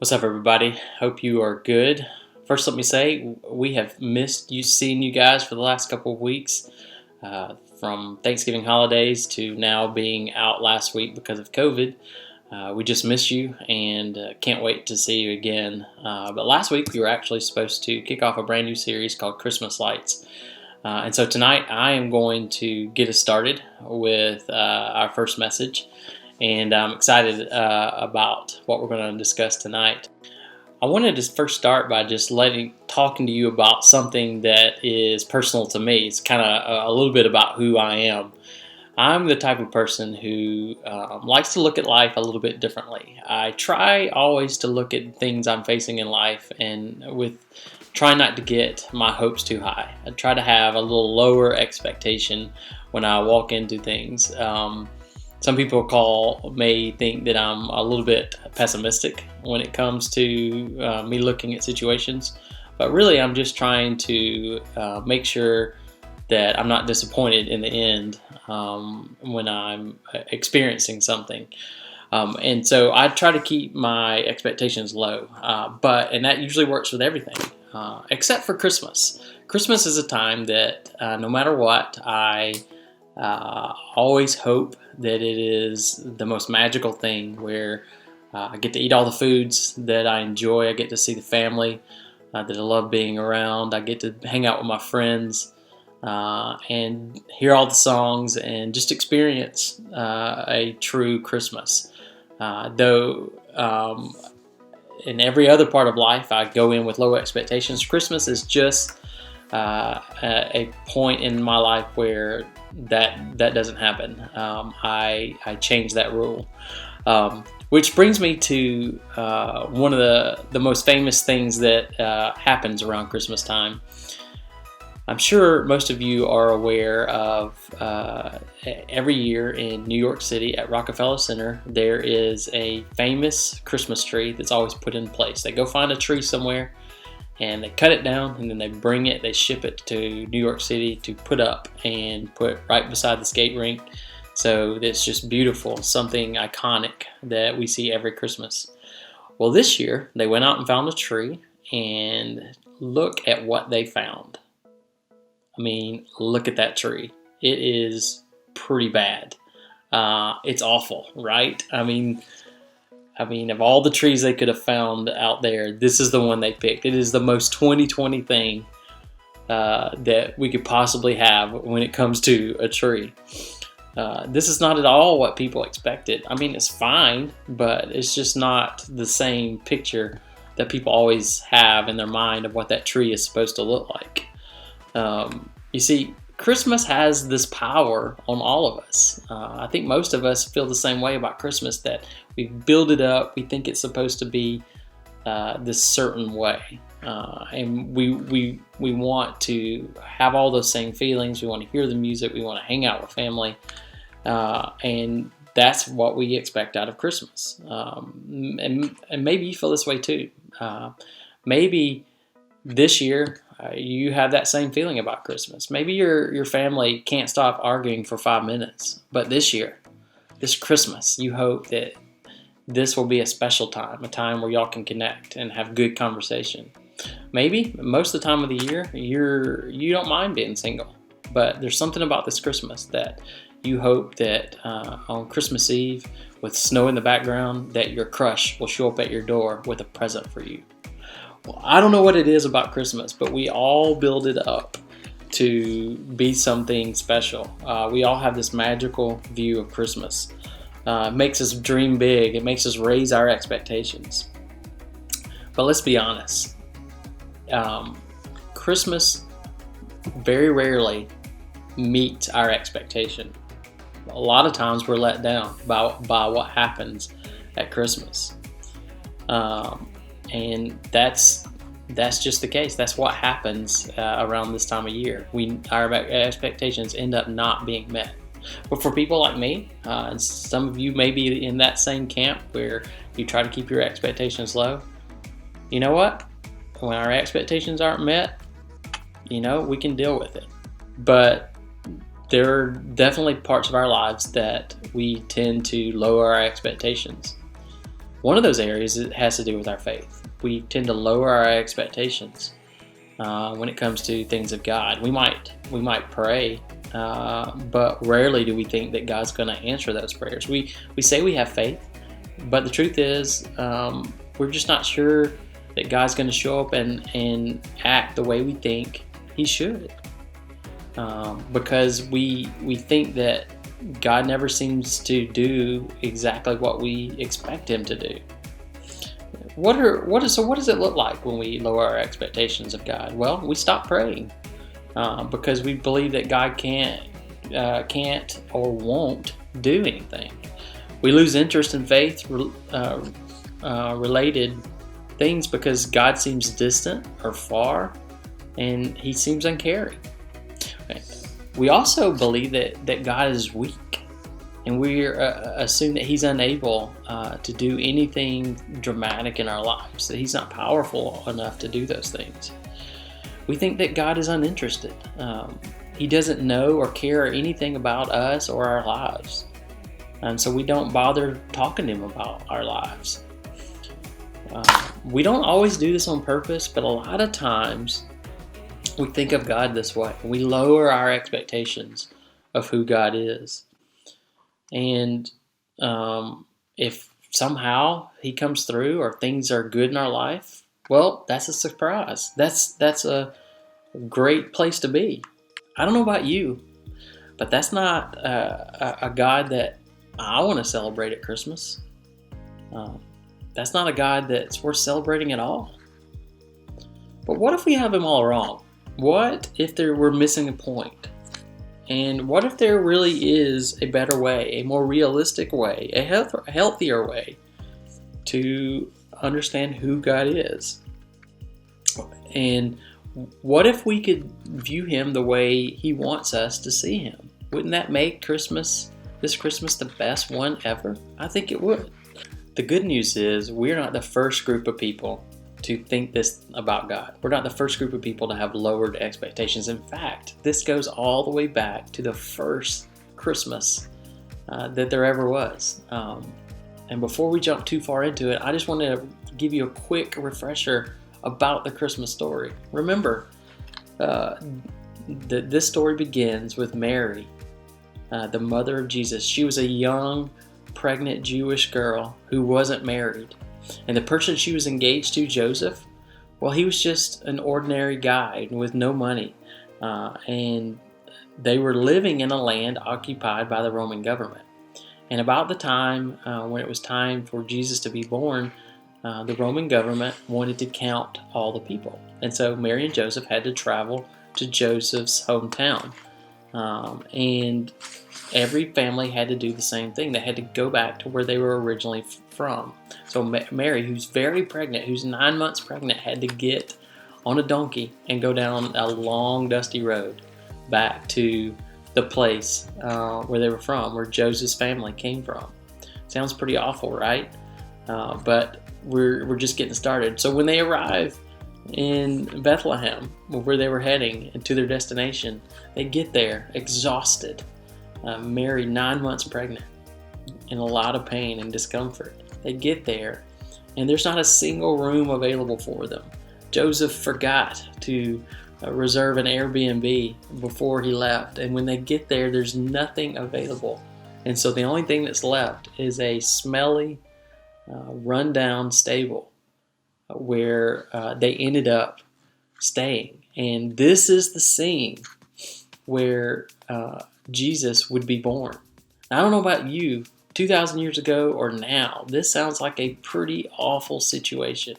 What's up, everybody? Hope you are good. First, let me say we have missed seeing you guys for the last couple of weeks, from Thanksgiving holidays to now being out last week because of COVID. We just miss you and can't wait to see you again. But last week we were actually supposed to kick off a brand new series called Christmas Lights. And so tonight I am going to get us started with our first message. And I'm excited about what we're going to discuss tonight. I wanted to first start by just talking to you about something that is personal to me. It's kind of a little bit about who I am. I'm the type of person who likes to look at life a little bit differently. I try always to look at things I'm facing in life and try not to get my hopes too high. I try to have a little lower expectation when I walk into things. Some people may think that I'm a little bit pessimistic when it comes to me looking at situations, but really I'm just trying to make sure that I'm not disappointed in the end when I'm experiencing something. And so I try to keep my expectations low, and that usually works with everything, except for Christmas. Christmas is a time that no matter what, I always hope that it is the most magical thing where I get to eat all the foods that I enjoy. I get to see the family that I love being around. I get to hang out with my friends and hear all the songs and just experience a true Christmas. Though in every other part of life I go in with low expectations, Christmas is just a point in my life where that doesn't happen. I change that rule, which brings me to one of the most famous things that happens around Christmas time. I'm sure most of you are aware of every year in New York City at Rockefeller Center, there is a famous Christmas tree that's always put in place. They go find a tree somewhere and they cut it down, and then they ship it to New York City to put up and put right beside the skate rink. So it's just beautiful, something iconic that we see every Christmas. Well, this year they went out and found a tree, and look at what they found. I mean, look at that tree. It is pretty bad. It's awful, right? I mean, of all the trees they could have found out there, this is the one they picked. It is the most 2020 thing that we could possibly have when it comes to a tree. This is not at all what people expected. I mean, it's fine, but it's just not the same picture that people always have in their mind of what that tree is supposed to look like. You see, Christmas has this power on all of us. I think most of us feel the same way about Christmas, that we build it up. We think it's supposed to be this certain way. And we want to have all those same feelings. We want to hear the music. We want to hang out with family. And that's what we expect out of Christmas. And maybe you feel this way too. Maybe this year you have that same feeling about Christmas. Maybe your family can't stop arguing for 5 minutes. But this year, this Christmas, you hope that this will be a special time, a time where y'all can connect and have good conversation. Maybe most of the time of the year, you don't mind being single. But there's something about this Christmas that you hope that on Christmas Eve, with snow in the background, that your crush will show up at your door with a present for you. Well, I don't know what it is about Christmas, but we all build it up to be something special. We all have this magical view of Christmas. It makes us dream big. It makes us raise our expectations. But let's be honest. Christmas very rarely meets our expectation. A lot of times we're let down by what happens at Christmas. And that's just the case. That's what happens around this time of year. Our expectations end up not being met. But for people like me, and some of you may be in that same camp where you try to keep your expectations low, you know what? When our expectations aren't met, we can deal with it. But there are definitely parts of our lives that we tend to lower our expectations. One of those areas has to do with our faith. We tend to lower our expectations when it comes to things of God. We might pray, but rarely do we think that God's going to answer those prayers. We say we have faith, but the truth is we're just not sure that God's going to show up and act the way we think He should, because we think that God never seems to do exactly what we expect Him to do. What does it look like when we lower our expectations of God? Well, we stop praying because we believe that God can't or won't do anything. We lose interest in faith related things because God seems distant or far, and He seems uncaring. We also believe that God is weak, and we assume that He's unable to do anything dramatic in our lives, that He's not powerful enough to do those things. We think that God is uninterested. He doesn't know or care anything about us or our lives, and so we don't bother talking to Him about our lives. We don't always do this on purpose, but a lot of times we think of God this way. We lower our expectations of who God is. And if somehow He comes through or things are good in our life, well, that's a surprise. That's a great place to be. I don't know about you, but that's not a God that I want to celebrate at Christmas. That's not a God that's worth celebrating at all. But what if we have Him all wrong? What if we're missing a point? And what if there really is a better way, a more realistic way, a healthier way to understand who God is? And what if we could view Him the way He wants us to see Him? Wouldn't that make this Christmas the best one ever? I think it would. The good news is we're not the first group of people to think this about God. We're not the first group of people to have lowered expectations. In fact, this goes all the way back to the first Christmas that there ever was. And before we jump too far into it, I just wanted to give you a quick refresher about the Christmas story. Remember, this story begins with Mary, the mother of Jesus. She was a young, pregnant Jewish girl who wasn't married. And the person she was engaged to, Joseph, well, he was just an ordinary guy with no money. And they were living in a land occupied by the Roman government. And about the time when it was time for Jesus to be born, the Roman government wanted to count all the people. And so Mary and Joseph had to travel to Joseph's hometown. And every family had to do the same thing. They had to go back to where they were originally from. So Mary, who's very pregnant, who's 9 months pregnant, had to get on a donkey and go down a long, dusty road back to the place where they were from, where Joseph's family came from. Sounds pretty awful, right? But we're just getting started. So when they arrive in Bethlehem, where they were heading and to their destination, they get there exhausted. Mary, 9 months pregnant, in a lot of pain and discomfort. They get there, and there's not a single room available for them. Joseph forgot to reserve an Airbnb before he left, and when they get there, there's nothing available. And so the only thing that's left is a smelly, rundown stable where they ended up staying. And this is the scene where Jesus would be born. Now, I don't know about you, 2,000 years ago or now, this sounds like a pretty awful situation.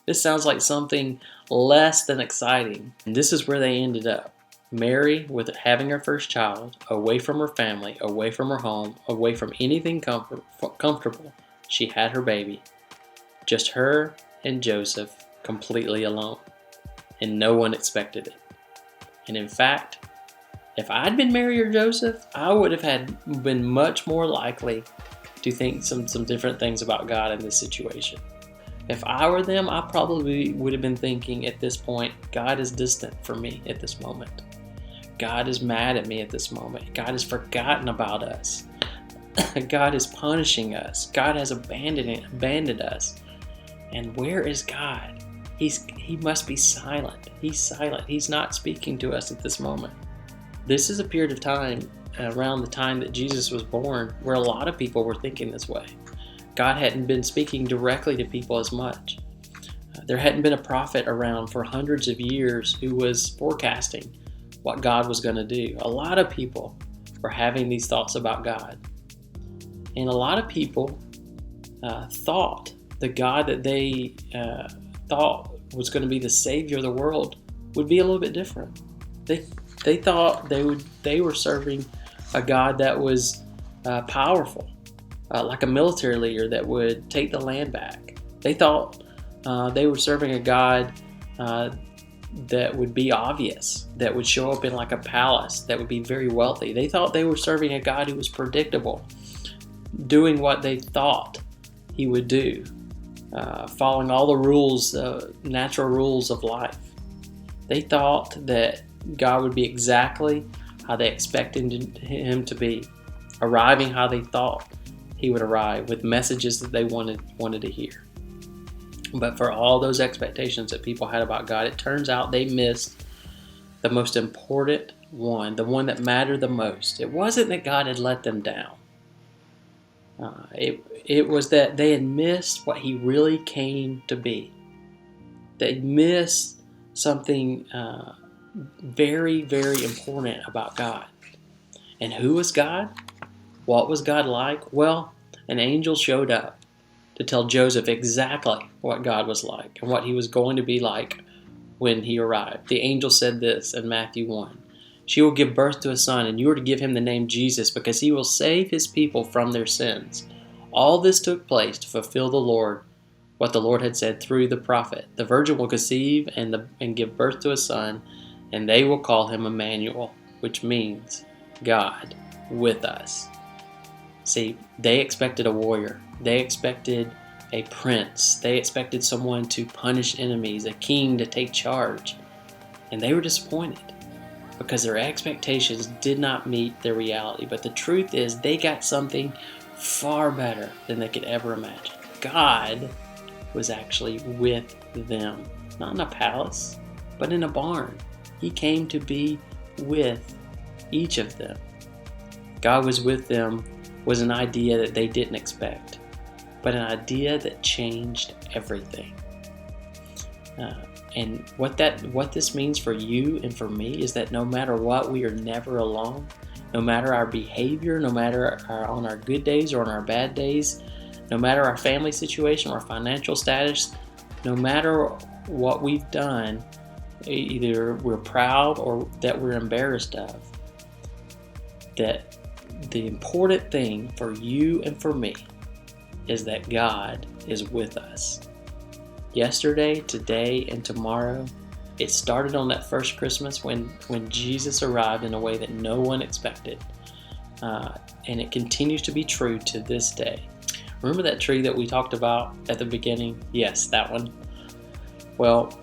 This sounds like something less than exciting. And this is where they ended up. Mary, with having her first child, away from her family, away from her home, away from anything comfortable. She had her baby. Just her and Joseph, completely alone. And no one expected it. And in fact, if I'd been Mary or Joseph, I would have been much more likely to think some different things about God in this situation. If I were them, I probably would have been thinking at this point, God is distant from me at this moment. God is mad at me at this moment. God has forgotten about us. God is punishing us. God has abandoned us. And where is God? He must be silent. He's silent. He's not speaking to us at this moment. This is a period of time around the time that Jesus was born where a lot of people were thinking this way. God hadn't been speaking directly to people as much. There hadn't been a prophet around for hundreds of years who was forecasting what God was going to do. A lot of people were having these thoughts about God. And a lot of people thought the God that they thought was going to be the Savior of the world would be a little bit different. They thought they were serving a God that was powerful, like a military leader that would take the land back. They thought they were serving a God that would be obvious, that would show up in like a palace, that would be very wealthy. They thought they were serving a God who was predictable, doing what they thought he would do, following all the rules, natural rules of life. They thought that God would be exactly how they expected him to be, arriving how they thought he would arrive, with messages that they wanted to hear. But for all those expectations that people had about God, it turns out they missed the most important one, the one that mattered the most. It wasn't that God had let them down. It was that they had missed what he really came to be. They missed something very, very important about God. And who was God? What was God like? Well, an angel showed up to tell Joseph exactly what God was like and what he was going to be like when he arrived. The angel said this in Matthew 1. She will give birth to a son, and you are to give him the name Jesus, because he will save his people from their sins. All this took place to fulfill what the Lord had said through the prophet. The virgin will conceive and give birth to a son, and they will call him Emmanuel, which means God with us. See, they expected a warrior. They expected a prince. They expected someone to punish enemies, a king to take charge. And they were disappointed because their expectations did not meet their reality. But the truth is, they got something far better than they could ever imagine. God was actually with them, not in a palace, but in a barn. He came to be with each of them. God was with them was an idea that they didn't expect, but an idea that changed everything. And what this means for you and for me is that no matter what, we are never alone. No matter our behavior, no matter on our good days or on our bad days, no matter our family situation or our financial status, no matter what we've done, either we're proud or that we're embarrassed of, that the important thing for you and for me is that God is with us. Yesterday, today, and tomorrow. It started on that first Christmas when Jesus arrived in a way that no one expected. And it continues to be true to this day. Remember that tree that we talked about at the beginning? Yes, that one. Well,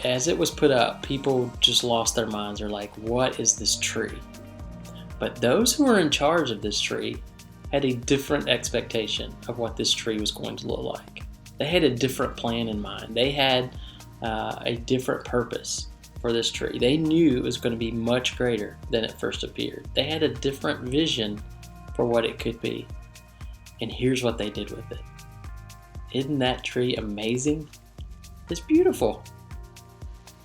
as it was put up, people just lost their minds. They're like, what is this tree? But those who were in charge of this tree had a different expectation of what this tree was going to look like. They had a different plan in mind. They had a different purpose for this tree. They knew it was going to be much greater than it first appeared. They had a different vision for what it could be. And here's what they did with it. Isn't that tree amazing? It's beautiful.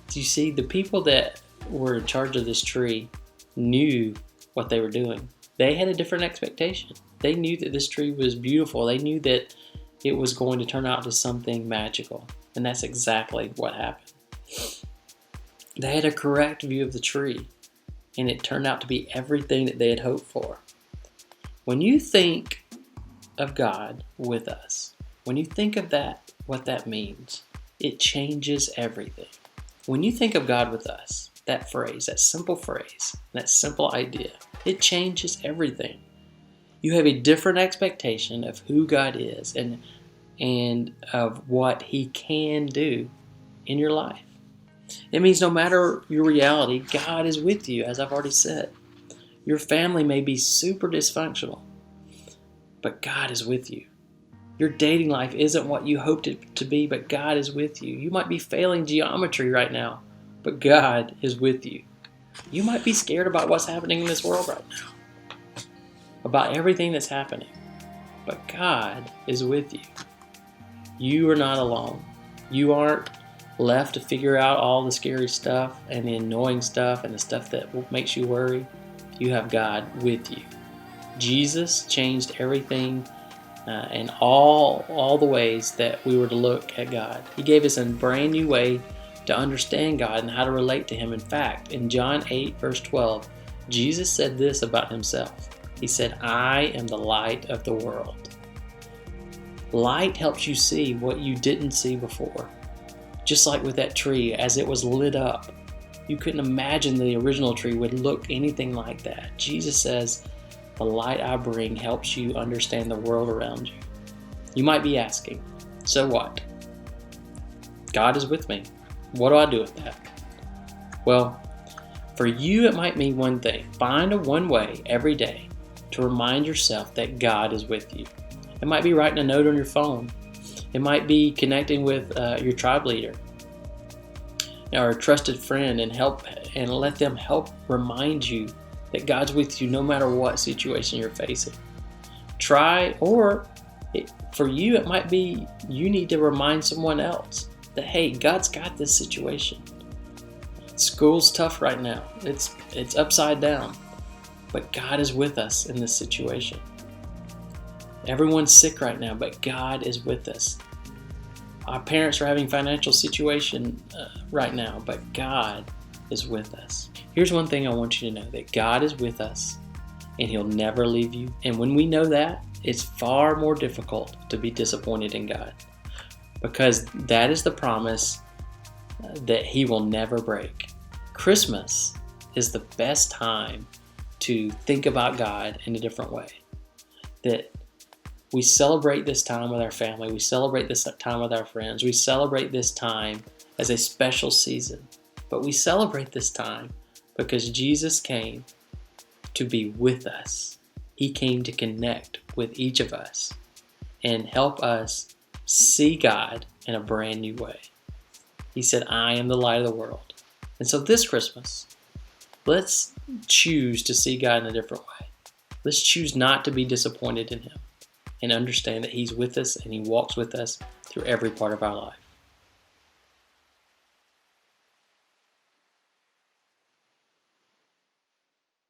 Do you see, the people that were in charge of this tree knew what they were doing. They had a different expectation. They knew that this tree was beautiful. They knew that it was going to turn out to something magical. And that's exactly what happened. They had a correct view of the tree, and it turned out to be everything that they had hoped for. When you think of God with us, when you think of that, what that means, it changes everything. When you think of God with us, that phrase, that simple phrase, that simple idea, it changes everything. You have a different expectation of who God is and of what He can do in your life. It means no matter your reality, God is with you, as I've already said. Your family may be super dysfunctional, but God is with you. Your dating life isn't what you hoped it to be, but God is with you. You might be failing geometry right now, but God is with you. You might be scared about what's happening in this world right now, about everything that's happening, but God is with you. You are not alone. You aren't left to figure out all the scary stuff and the annoying stuff and the stuff that makes you worry. You have God with you. Jesus changed everything and all the ways that we were to look at God. He gave us a brand new way to understand God and how to relate to Him. In fact, in John 8, verse 12, Jesus said this about Himself. He said, "I am the light of the world." Light helps you see what you didn't see before. Just like with that tree, as it was lit up, you couldn't imagine the original tree would look anything like that. Jesus says, "The light I bring helps you understand the world around you." You might be asking, so what? God is with me. What do I do with that? Well, for you it might mean one thing. Find one way every day to remind yourself that God is with you. It might be writing a note on your phone. It might be connecting with your tribe leader or a trusted friend and let them help remind you that God's with you no matter what situation you're facing. For you, it might be you need to remind someone else that, hey, God's got this situation. School's tough right now. It's upside down. But God is with us in this situation. Everyone's sick right now, but God is with us. Our parents are having financial situation right now, but God is with us. Here's one thing I want you to know, that God is with us and He'll never leave you. And when we know that, it's far more difficult to be disappointed in God, because that is the promise that He will never break. Christmas is the best time to think about God in a different way. That we celebrate this time with our family. We celebrate this time with our friends. We celebrate this time as a special season. But we celebrate this time because Jesus came to be with us. He came to connect with each of us and help us see God in a brand new way. He said, "I am the light of the world." And so this Christmas, let's choose to see God in a different way. Let's choose not to be disappointed in Him and understand that He's with us and He walks with us through every part of our life.